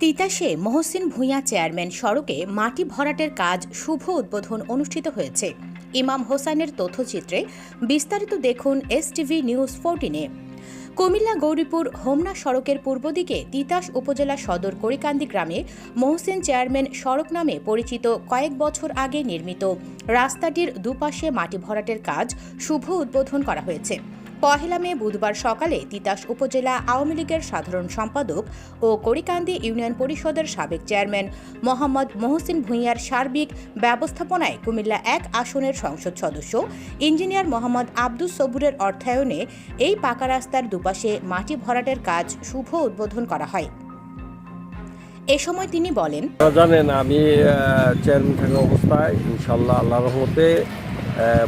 তিতাসে Mohsin Bhuiyan chairman সড়কে মাটি ভরাটের কাজ শুভ উদ্বোধন অনুষ্ঠিত হয়েছে। ইমাম হোসাইনের তথ্যচিত্রে বিস্তারিত দেখুন এসটিভি নিউজ 14-এ। কুমিল্লা গৌরীপুর হোমনা সড়কের পূর্ব দিকে তিতাস উপজেলা সদর করিকান্দি গ্রামে মহসিন চেয়ারম্যান সড়ক নামে পরিচিত কয়েক বছর আগে নির্মিত রাস্তাটির দুপাশে মাটি ভরাটের কাজ শুভ উদ্বোধন করা হয়েছে। পহেলা মে বুধবার সকালে তিতাস উপজেলা আওয়ামী লীগের সাধারণ সম্পাদক ও করিকান্দি ইউনিয়ন পরিষদের সাবেক চেয়ারম্যান মোহাম্মদ মহসিন ভূঁইয়ার সার্বিক ব্যবস্থাপনায় কুমিল্লা 1 আসনের সংসদ সদস্য ইঞ্জিনিয়ার মোহাম্মদ আব্দুস সবুরের অর্থায়নে এই পাকা রাস্তার দুপাশে মাটি ভরাটের কাজ শুভ উদ্বোধন করা হয়। এ সময় তিনি বলেন, জানেন আমি চেয়ারম্যান থাকা অবস্থায় ইনশাল্লাহ আল্লাহর রহমতে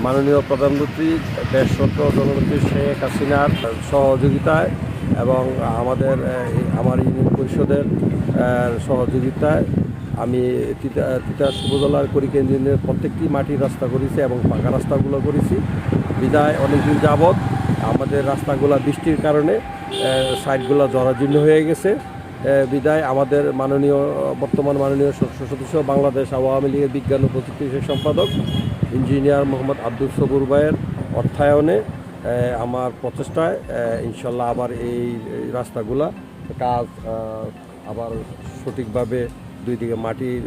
মাননীয় প্রধানমন্ত্রী দেশরত্ন জননেত্রী শেখ হাসিনার সহযোগিতায় এবং আমার ইউনিয়ন পরিষদের সহযোগিতায় আমি তিতাস উপজেলার করিকান্দি ইউনিয়নের প্রত্যেকটি মাটির রাস্তা করেছি এবং পাকা রাস্তাগুলো করেছি। বিদায় অনেকদিন যাবৎ আমাদের রাস্তাগুলো বৃষ্টির কারণে সাইডগুলো জরাজীর্ণ হয়ে গেছে। বিদায় আমাদের বর্তমান মাননীয় সদস্য বাংলাদেশ আওয়ামী লীগের বিজ্ঞান ও প্রযুক্তি বিষয়ক সম্পাদক ইঞ্জিনিয়ার মোহাম্মদ আব্দুস সবুর ভাইয়ের অর্থায়নে আমার প্রচেষ্টায় ইনশাল্লাহ আবার এই রাস্তাগুলা কাজ আবার সঠিকভাবে দুই দিকে মাটির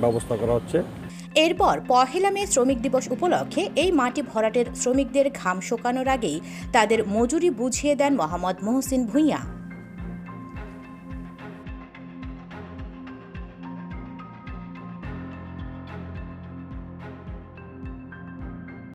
ব্যবস্থা করা হচ্ছে। এরপর পহেলা মে শ্রমিক দিবস উপলক্ষে এই মাটি ভরাটের শ্রমিকদের ঘাম শুকানোর আগেই তাদের মজুরি বুঝিয়ে দেন মোহাম্মদ মহসিন ভূঁইয়া।